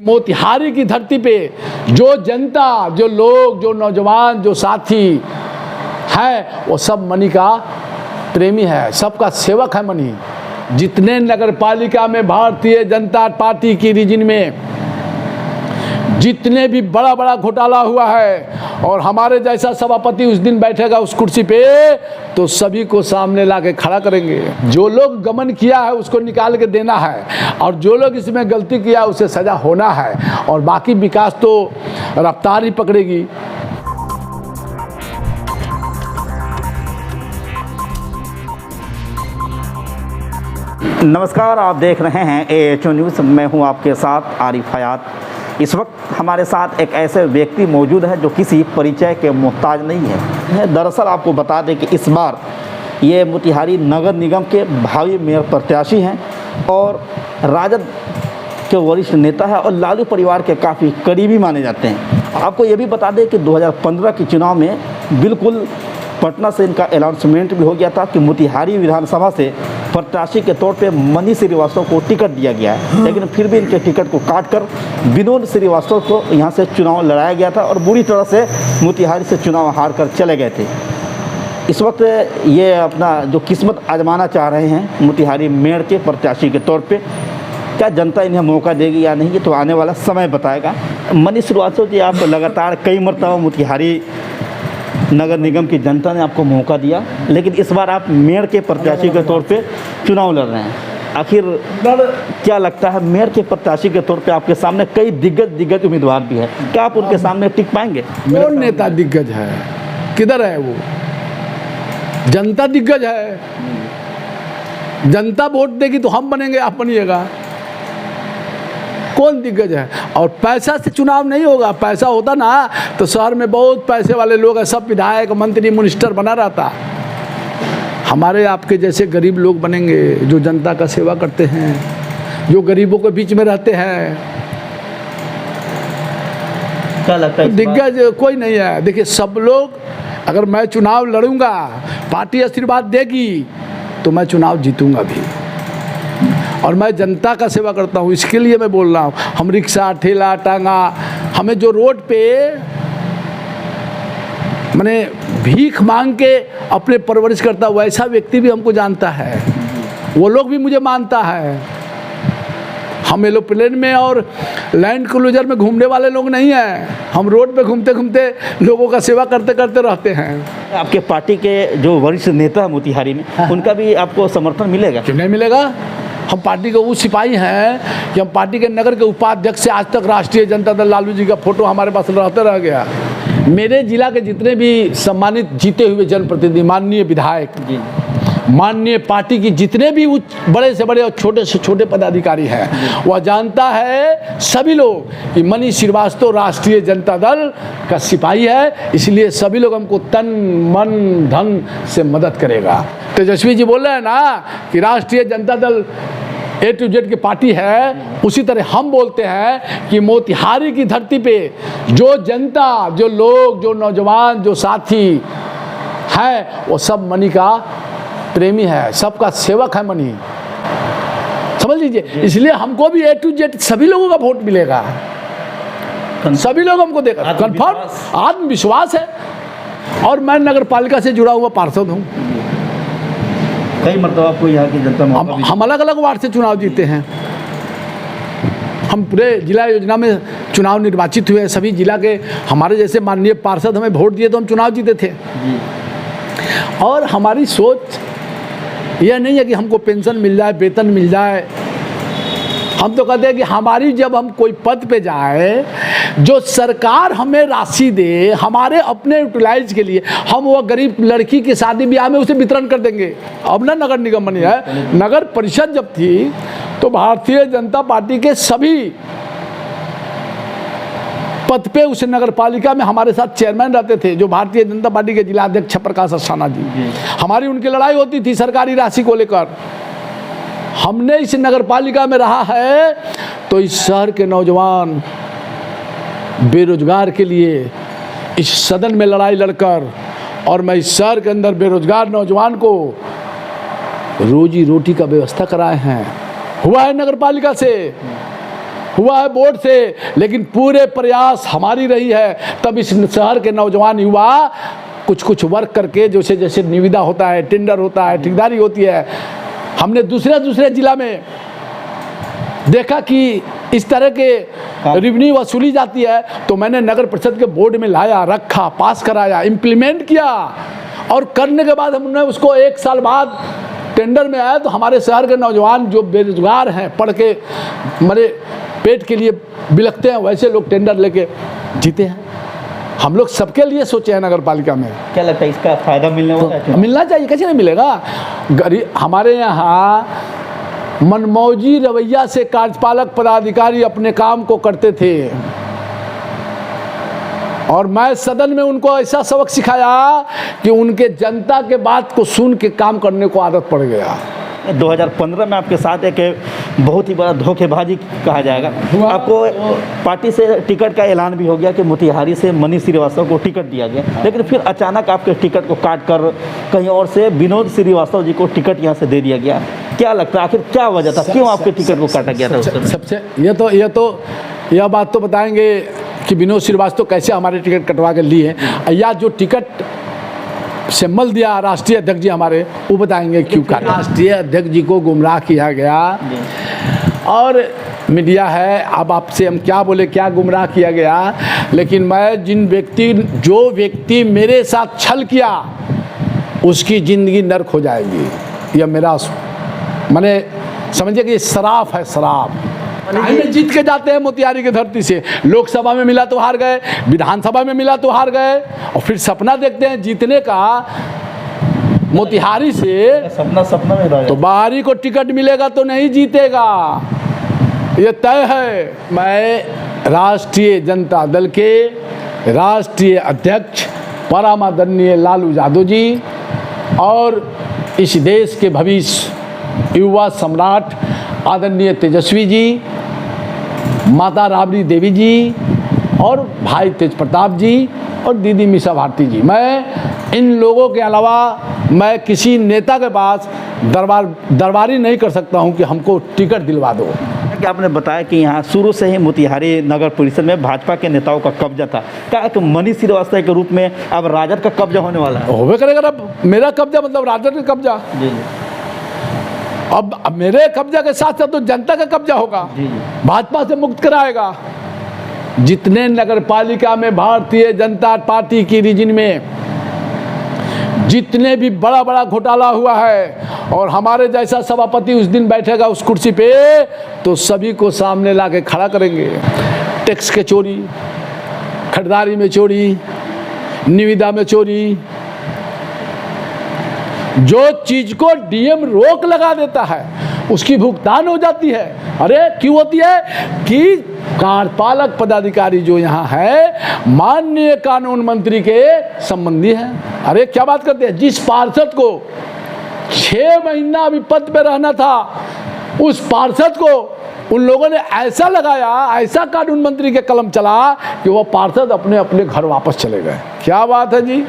मोतिहारी की धरती पे जो जनता, जो लोग, जो नौजवान, जो साथी है, वो सब मनी का प्रेमी है, सबका सेवक है मनी। जितने नगर पालिका में भारतीय जनता पार्टी की रीजन में जितने भी बड़ा बड़ा घोटाला हुआ है और हमारे जैसा सभापति उस दिन बैठेगा उस कुर्सी पे तो सभी को सामने ला के खड़ा करेंगे। जो लोग गमन किया है उसको निकाल के देना है और जो लोग इसमें गलती किया उसे सजा होना है और बाकी विकास तो रफ्तार ही पकड़ेगी। नमस्कार, आप देख रहे हैं AHO न्यूज़। मैं हूं आपके साथ आरिफ हयात। इस वक्त हमारे साथ एक ऐसे व्यक्ति मौजूद है जो किसी परिचय के मोहताज नहीं है। दरअसल आपको बता दें कि इस बार ये मोतिहारी नगर निगम के भावी मेयर प्रत्याशी हैं और राजद के वरिष्ठ नेता है और लालू परिवार के काफ़ी करीबी माने जाते हैं। आपको ये भी बता दें कि 2015 के चुनाव में बिल्कुल पटना से इनका अनाउंसमेंट भी हो गया था कि मोतिहारी विधानसभा से प्रत्याशी के तौर पे मनीष श्रीवास्तव को टिकट दिया गया है, लेकिन फिर भी इनके टिकट को काटकर विनोद श्रीवास्तव को यहाँ से चुनाव लड़ाया गया था और बुरी तरह से मोतिहारी से चुनाव हार कर चले गए थे। इस वक्त ये अपना जो किस्मत आजमाना चाह रहे हैं मोतिहारी मेयर के प्रत्याशी के तौर पर। क्या जनता इन्हें मौका देगी या नहीं, ये तो आने वाला समय बताएगा। मनीष श्रीवास्तव जी, आप लगातार कई मरतबा मोतिहारी नगर निगम की जनता ने आपको मौका दिया, लेकिन इस बार आप मेयर के प्रत्याशी के तौर पे चुनाव लड़ रहे हैं। आखिर क्या लगता है, मेयर के प्रत्याशी के तौर पे आपके सामने कई दिग्गज उम्मीदवार भी है, क्या आप उनके सामने टिक पाएंगे? कौन नेता दिग्गज है, किधर है वो? जनता दिग्गज है। जनता वोट देगी तो हम बनेंगे, आप बनिएगा। कौन दिग्गज है? और पैसा से चुनाव नहीं होगा। पैसा होता ना तो शहर में बहुत पैसे वाले लोग हैं, सब विधायक मंत्री मिनिस्टर बना रहता। हमारे आपके जैसे गरीब लोग बनेंगे जो जनता का सेवा करते हैं, जो गरीबों के बीच में रहते हैं। क्या लगता है दिग्गज कोई नहीं है। देखिए, सब लोग, अगर मैं चुनाव लड़ूंगा, पार्टी आशीर्वाद देगी तो मैं चुनाव जीतूंगा भी और मैं जनता का सेवा करता हूँ, इसके लिए मैं बोल रहा हूँ। हम रिक्शा, ठेला, टांगा, हमें जो रोड पे मैंने भीख मांग के अपने परवरिश करता वैसा व्यक्ति भी हमको जानता है, वो लोग भी मुझे मानता है। हम एरोप्लेन में और लैंड क्रूजर में घूमने वाले लोग नहीं हैं। हम रोड पे घूमते घूमते लोगों का सेवा करते करते रहते हैं। आपके पार्टी के जो वरिष्ठ नेता है मोतिहारी में, उनका भी आपको समर्थन मिलेगा? क्यों नहीं मिलेगा? हम पार्टी के वो सिपाही हैं कि हम पार्टी के नगर के उपाध्यक्ष से आज तक राष्ट्रीय जनता दल लालू जी का फोटो हमारे पास रहते रह गया। मेरे जिला के जितने भी सम्मानित जीते हुए जनप्रतिनिधि, माननीय विधायक, माननीय पार्टी की जितने भी बड़े से बड़े और छोटे से छोटे पदाधिकारी हैं, वह जानता है सभी लोग कि मनीष श्रीवास्तव राष्ट्रीय जनता दल का सिपाही है, इसलिए सभी लोग हमको तन मन धन से मदद करेगा। तेजस्वी जी बोल रहे हैं ना कि राष्ट्रीय Janata Dal A to Z की पार्टी है, उसी तरह हम बोलते हैं कि मोतिहारी की धरती पे जो जनता, जो लोग, जो नौजवान, जो साथी है, वो सब मनी का प्रेमी है, सबका सेवक है मनी, समझ लीजिए। इसलिए हमको भी A to Z सभी लोगों का वोट मिलेगा, सभी लोग हमको देगा, कन्फर्म आत्मविश्वास है। और मैं नगर पालिका से जुड़ा हुआ पार्षद हूँ। कई मरतबा आपको यहाँ की जनता हम अलग अलग वार्ड से चुनाव जीते हैं। हम पूरे जिला योजना में चुनाव निर्वाचित हुए, सभी जिला के हमारे जैसे माननीय पार्षद हमें वोट दिए तो हम चुनाव जीते थे। और हमारी सोच यह नहीं है कि हमको पेंशन मिल जाए, वेतन मिल जाए। हम तो कहते हैं कि हमारी जब हम कोई पद पे जाए, जो सरकार हमें राशि दे हमारे अपने यूटिलाइज के लिए, हम वो गरीब लड़की की शादी ब्याह में उसे वितरण कर देंगे। अब ना नगर निगम बनी है, नगर परिषद जब थी तो भारतीय जनता पार्टी के सभी पद पे उस नगर पालिका में हमारे साथ चेयरमैन रहते थे, जो भारतीय जनता पार्टी के जिला अध्यक्ष प्रकाश अस्थाना जी। हमारी उनकी लड़ाई होती थी सरकारी राशि को लेकर। हमने इस नगर पालिका में रहा है तो इस शहर के नौजवान बेरोजगार के लिए इस सदन में लड़ाई लड़कर, और मैं इस शहर के अंदर बेरोजगार नौजवान को रोजी रोटी का व्यवस्था कराए हैं। हुआ है नगर पालिका से हुआ है वोट से, लेकिन पूरे प्रयास हमारी रही है। तब इस शहर के नौजवान युवा कुछ कुछ वर्क करके, जैसे जैसे निविदा होता है, टेंडर होता है, ठेकेदारी होती है, हमने दूसरे जिला में देखा कि इस तरह के रेवेन्यू वसूली जाती है, तो मैंने नगर परिषद के बोर्ड में लाया, रखा, पास कराया, इम्प्लीमेंट किया, और करने के बाद हमने उसको 1 साल बाद टेंडर में आया, तो हमारे शहर के नौजवान जो बेरोजगार हैं, पढ़ के मरे पेट के लिए बिलखते हैं, वैसे लोग टेंडर लेके जीते हैं। हम लोग सबके लिए सोचे हैं नगर पालिका में। क्या लगता है इसका फायदा मिलने वाला है? मिलना चाहिए, कैसे नहीं मिलेगा। हमारे यहाँ मनमौजी रवैया से कार्यपालक पदाधिकारी अपने काम को करते थे, और मैं सदन में उनको ऐसा सबक सिखाया कि उनके जनता के बात को सुन के काम करने को आदत पड़ गया। 2015 में आपके साथ एक बहुत ही बड़ा धोखेबाजी कहा जाएगा। आपको पार्टी से टिकट का ऐलान भी हो गया कि मोतिहारी से मनीष श्रीवास्तव को टिकट दिया गया, लेकिन फिर अचानक आपके टिकट को काट कर कहीं और से विनोद श्रीवास्तव जी को टिकट यहाँ से दे दिया गया। क्या लगता है आखिर क्या वजह था, क्यों आपके टिकट को काटा गया था? सबसे यह बात तो बताएंगे कि विनोद श्रीवास्तव कैसे हमारे टिकट कटवा के लिए, या जो टिकट से मल दिया राष्ट्रीय अध्यक्ष जी हमारे, वो बताएंगे क्यों काटा। राष्ट्रीय अध्यक्ष जी को गुमराह किया गया, और मीडिया है, अब आपसे हम क्या बोले, क्या गुमराह किया गया। लेकिन मैं जो व्यक्ति मेरे साथ छल किया, उसकी ज़िंदगी नर्क हो जाएगी, यह मेरा मैंने समझिए कि शराफ है, शराफ। जीत के जाते हैं मोतिहारी की धरती से, लोकसभा में मिला तो हार गए, विधानसभा में मिला तो हार गए, और फिर सपना देखते हैं जीतने का मोतिहारी से, सपना में रह तो बाहरी को टिकट मिलेगा तो नहीं जीतेगा, ये तय है। मैं राष्ट्रीय जनता दल के राष्ट्रीय अध्यक्ष परमादरणीय लालू यादव जी और इस देश के भविष्य युवा सम्राट आदरणीय तेजस्वी जी, माता राबड़ी देवी जी और भाई तेज प्रताप जी और दीदी मीसा भारती जी, मैं इन लोगों के अलावा मैं किसी नेता के पास दरबारी नहीं कर सकता हूं कि हमको टिकट दिलवा दो। कि आपने बताया कि यहाँ शुरू से ही मोतिहारी नगर परिषद में भाजपा के नेताओं का कब्जा था, क्या एक मनीष श्रीवास्तव के रूप में अब राजद का कब्जा होने वाला है? होवे करेगा। अब मेरा कब्जा मतलब राजद का कब्जा। जी। अब मेरे कब्जा के साथ साथ तो जनता का कब्जा होगा, भाजपा से मुक्त कराएगा। जितने नगर पालिका में भारतीय जनता पार्टी की रीजन में जितने भी बड़ा बड़ा घोटाला हुआ है, और हमारे जैसा सभापति उस दिन बैठेगा उस कुर्सी पे, तो सभी को सामने ला के खड़ा करेंगे। टैक्स के चोरी, खरीदारी में चोरी, निविदा में चोरी, जो चीज को डीएम रोक लगा देता है उसकी भुगतान हो जाती है। अरे क्यों होती है कि कार्यपालक पदाधिकारी जो यहाँ है माननीय कानून मंत्री के संबंधी है। अरे क्या बात करते हैं, जिस पार्षद को 6 महीना अभी पद पे रहना था, उस पार्षद को उन लोगों ने ऐसा लगाया, ऐसा कानून मंत्री के कलम चला कि वो पार्षद अपने अपने घर वापस चले गए। क्या बात है जी,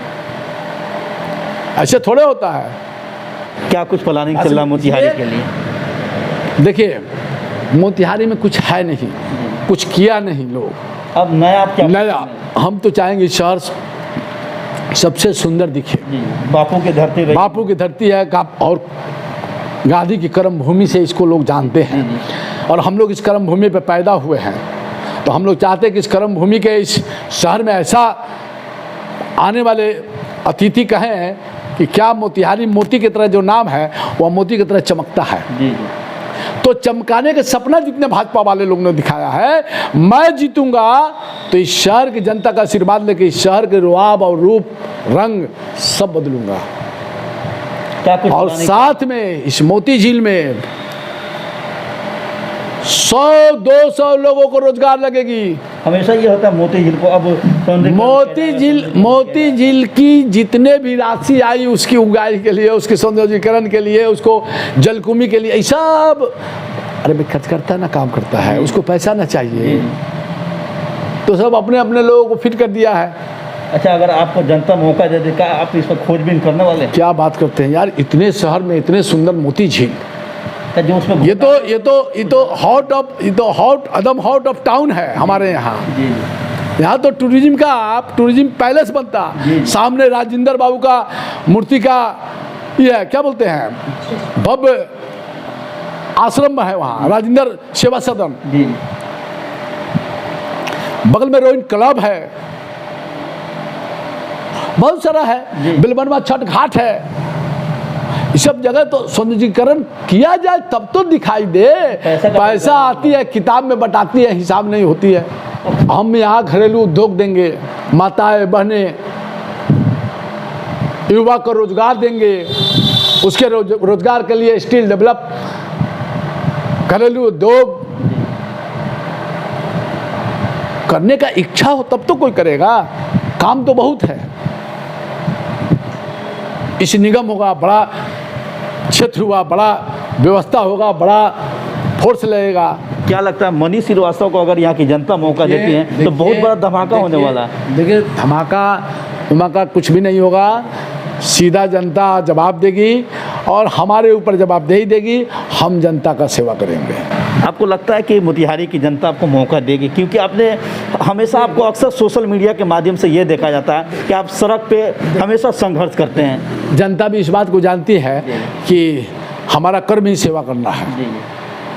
ऐसे थोड़े होता है। क्या कुछ प्लानिंग चल रहा मोतिहारी के लिए? देखिए, मोतिहारी में कुछ है नहीं, कुछ किया नहीं लोग। अब नया आप क्या? नया हम तो चाहेंगे शहर सबसे सुंदर दिखे। बापू की धरती रही। बापू की धरती है, और गांधी की कर्म भूमि से इसको लोग जानते हैं, और हम लोग इस कर्म भूमि पे पैदा हुए हैं। तो हम लोग चाहते हैं कि इस कर्म भूमि के इस शहर में ऐसा आने वाले अतिथि कहें कि क्या मोतिहारी मोती की तरह जो नाम है वह मोती की तरह चमकता है। तो चमकाने के सपना जितने भाजपा वाले लोग ने दिखाया है, मैं जीतूंगा तो इस शहर की जनता का आशीर्वाद लेके इस शहर के रुआब और रूप रंग सब बदलूंगा। और साथ में इस मोती झील में 100-200 लोगों को रोजगार लगेगी। हमेशा ये होता है मोती झील को अब मोती झील की जितने भी राशि आई उसकी उगाई के लिए, उसके सौंदर्यीकरण के लिए, उसको जलकुंभी के लिए, सब अरे भाई खर्च करता है ना, काम करता है, उसको पैसा ना चाहिए, तो सब अपने अपने लोगों को फिट कर दिया है। अच्छा, अगर आपको जनता मौका दे दे, क्या आप इस पर खोजबीन करने वाले? क्या बात करते हैं यार, इतने शहर में इतने सुंदर मोती झील, जो उसमें ये तो hot Adam hot of town है हमारे यहाँ। यहाँ तो टूरिज्म का टूरिज्म पैलेस बनता, सामने राजेंद्र बाबू का मूर्ति का ये क्या बोलते हैं भव्य आश्रम है वहाँ, राजेंद्र सेवा सदन, बगल में रोइन क्लब है, बहुत सारा है, बिलबनवा छठ घाट है। ये सब जगह तो सौंदर्यीकरण किया जाए तब तो दिखाई दे। पैसा आती है किताब में बटाती है, हिसाब नहीं होती है। हम यहाँ घरेलू उद्योग देंगे, माताएं बहने युवा को रोजगार देंगे, उसके रोजगार के लिए स्किल डेवलप, घरेलू उद्योग करने का इच्छा हो तब तो कोई करेगा। काम तो बहुत है। इस निगम होगा, बड़ा क्षेत्र हुआ, बड़ा व्यवस्था होगा, बड़ा फोर्स लगेगा। क्या लगता है मनीष श्रीवास्तव को अगर यहाँ की जनता मौका देती है तो बहुत बड़ा धमाका होने वाला है? देखिए धमाका कुछ भी नहीं होगा। सीधा जनता जवाब देगी और हमारे ऊपर जवाबदेही देगी। हम जनता का सेवा करेंगे। आपको लगता है कि मोतिहारी की जनता आपको मौका देगी? क्योंकि आपने हमेशा आपको अक्सर सोशल मीडिया के माध्यम से ये देखा जाता है कि आप सड़क पे हमेशा संघर्ष करते हैं। जनता भी इस बात को जानती है कि हमारा कर्म ही सेवा करना है।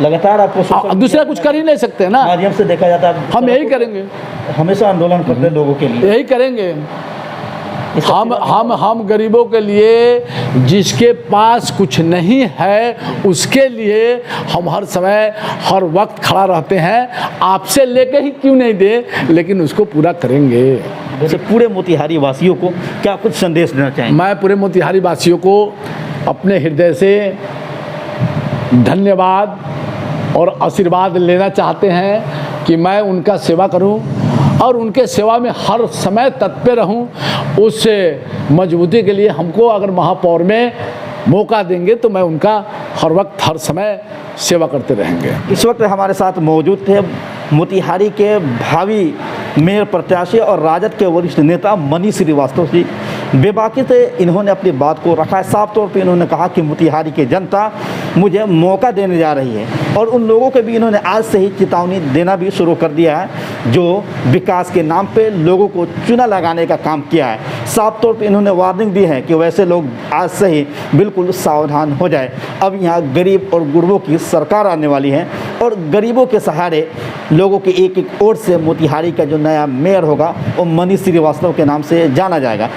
लगातार आपको दूसरा कुछ कर ही नहीं सकते ना, माध्यम से देखा जाता है। हम यही करेंगे, हमेशा आंदोलन करते हैं लोगों के लिए, यही करेंगे। हम गरीबों के लिए, जिसके पास कुछ नहीं है उसके लिए हम हर समय हर वक्त खड़ा रहते हैं। आपसे लेके ही क्यों नहीं दे, लेकिन उसको पूरा करेंगे। वैसे पूरे मोतिहारी वासियों को क्या कुछ संदेश देना चाहेंगे? मैं पूरे मोतिहारी वासियों को अपने हृदय से धन्यवाद और आशीर्वाद लेना चाहते हैं कि मैं उनका सेवा करूं और उनके सेवा में हर समय तत्पर रहूं। उस मजबूती के लिए हमको अगर महापौर में मौका देंगे तो मैं उनका हर वक्त हर समय सेवा करते रहेंगे। इस वक्त हमारे साथ मौजूद थे मोतिहारी के भावी मेयर प्रत्याशी और राजद के वरिष्ठ नेता मनीष श्रीवास्तव जी। बेबाकी से इन्होंने अपनी बात को रखा है। साफ तौर पे इन्होंने कहा कि मोतिहारी की जनता मुझे मौका देने जा रही है और उन लोगों के भी इन्होंने आज से ही चेतावनी देना भी शुरू कर दिया है जो विकास के नाम पे लोगों को चूना लगाने का काम किया है। साफ तौर पे इन्होंने वार्निंग दी है कि वैसे लोग आज से ही बिल्कुल सावधान हो जाए। अब यहाँ गरीब और गुरबों की सरकार आने वाली है और गरीबों के सहारे लोगों की एक एक ओर से मोतिहारी का जो नया मेयर होगा वो मनीष श्रीवास्तव के नाम से जाना जाएगा।